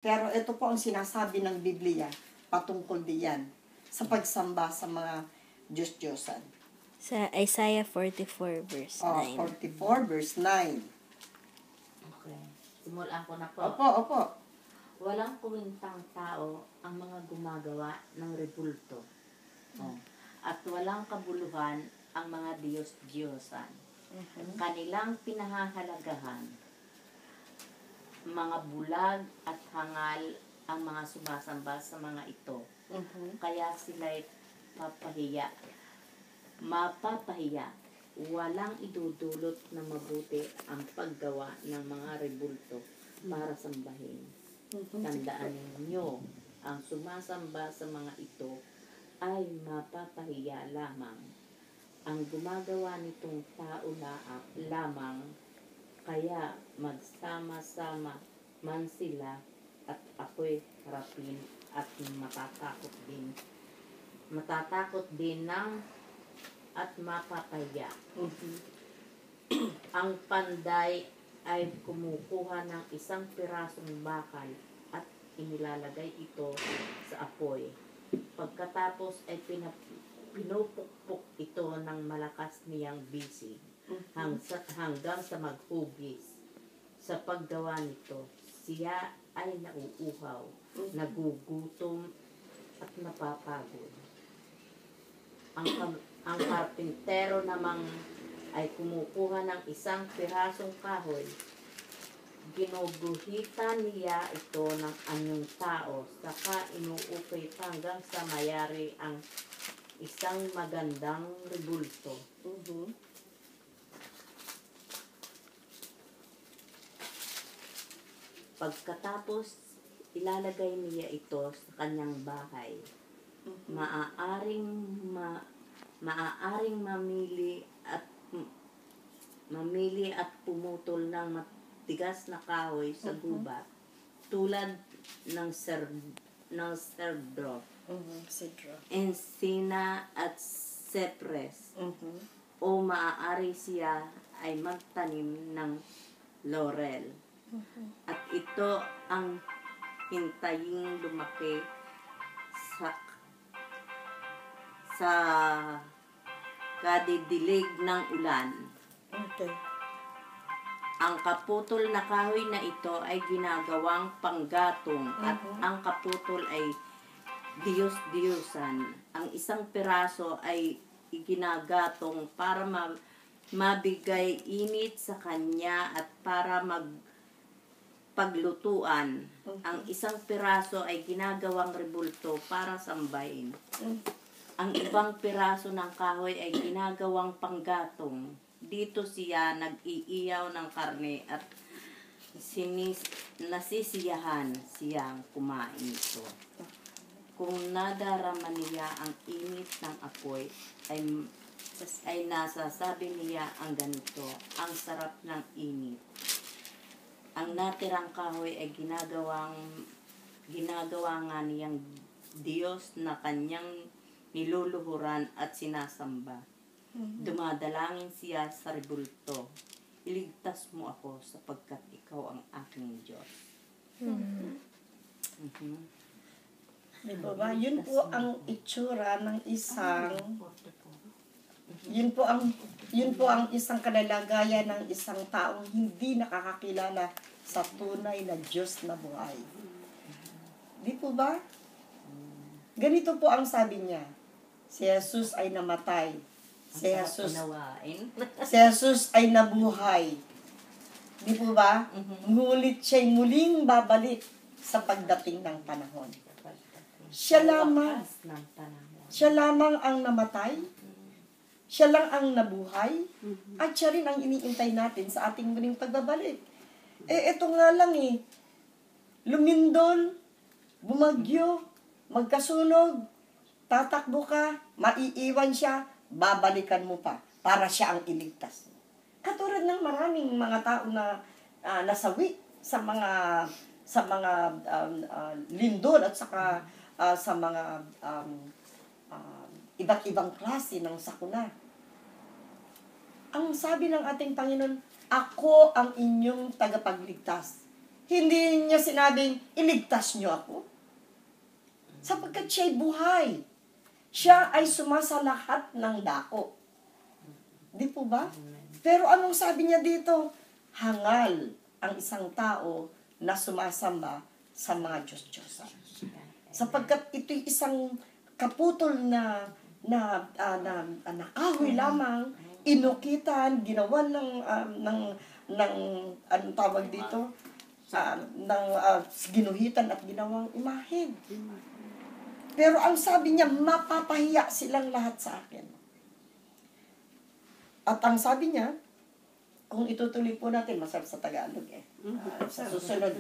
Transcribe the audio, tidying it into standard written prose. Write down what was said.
Pero ito po ang sinasabi ng Biblia patungkol diyan sa pagsamba sa mga Diyos-Diyosan. Sa Isaiah 44 verse 9. 44 verse 9. Okay. Simulan ko na po. Opo. Walang kuwintang tao ang mga gumagawa ng rebulto. At walang kabuluhan ang mga Diyos-Diyosan. Kanilang pinahahalagahan. Mga bulag at hangal ang mga sumasamba sa mga ito. Kaya sila'y mapapahiya. Walang idudulot na mabuti ang paggawa ng mga rebulto para sambahin. Tandaan ninyo, ang sumasamba sa mga ito ay mapapahiya lamang. Ang gumagawa nitong tao lamang, kaya magsama-sama man sila at ako'y harapin at matatakot din at mapapahiya. Ang panday ay kumukuha ng isang pirasong bakal at inilalagay ito sa apoy. Pagkatapos ay pinupukpok ito ng malakas niyang bisig hanggang sa maghugis. Sa paggawa nito, siya ay nauuhaw, nagugutom at napapagod. Ang karpintero namang ay kumukuha ng isang pirasong kahoy. Ginuguhitan niya ito ng anyong tao, saka inuukit hanggang sa mayari ang isang magandang rebulto. Pagkatapos, ilalagay niya ito sa kanyang bahay. Maaaring mamili at pumutol ng matigas na kahoy sa gubat tulad ng cedro, encina at cypress. O maaari siya ay magtanim ng laurel. At ito ang hintayin lumaki sa kadidilig ng ulan. Ang kaputol na kahoy na ito ay ginagawang panggatong at ang kaputol ay Diyos-Diyosan. Ang isang piraso ay iginagatong para mabigay init sa kanya at para paglutuan. Ang isang piraso ay ginagawang rebulto para sambahin. Ang ibang piraso ng kahoy ay ginagawang panggatong. Dito siya nag-iiyaw ng karne at nasisiyahan siyang kumain ito. Kung nadarama niya ang init ng apoy, ay nasasabi niya ang ganito, ang sarap ng init. Ang natirang kahoy ay ginagawa nga niyang Diyos na kanyang niluluhuran at sinasamba. Dumadalangin siya sa rebulto. Iligtas mo ako sapagkat ikaw ang aking Diyos. Diba ba? Yun po ang itsura ng isang yun po ang isang kalalagayan ng isang taong hindi nakakakilala sa tunay na Diyos na buhay. Di po ba? Ganito po ang sabi niya. Si Jesus ay namatay. Si Jesus ay nabuhay. Di po ba? Ngulit siya'y muling babalik sa pagdating ng panahon. Siya lamang ang namatay. Siya lang ang nabuhay. At siya rin ang iniintay natin sa ating muling pagbabalik. Ito nga lang lumindol, bumagyo, magkasunog, tatakbo ka, maiiwan siya, babalikan mo pa para siya ang iligtas. Katulad ng maraming mga tao na nasawi sa mga lindol at saka sa mga iba't ibang klase ng sakuna. Ang sabi ng ating Panginoon, ako ang inyong tagapagligtas. Hindi niya sinabing, iligtas niyo ako. Sapagkat siya'y buhay. Siya ay sumasalahat ng dako. Di po ba? Pero anong sabi niya dito? Hangal ang isang tao na sumasamba sa mga Diyos-Diyosan. Sapagkat ito'y isang kaputol na kahoy lamang, inukitan, ginawan ng anong tawag dito? Ginuhitan at ginawang imahen. Pero ang sabi niya, mapapahiya silang lahat sa akin. At ang sabi niya, kung itutuloy po natin, masarap sa Tagalog sa susunod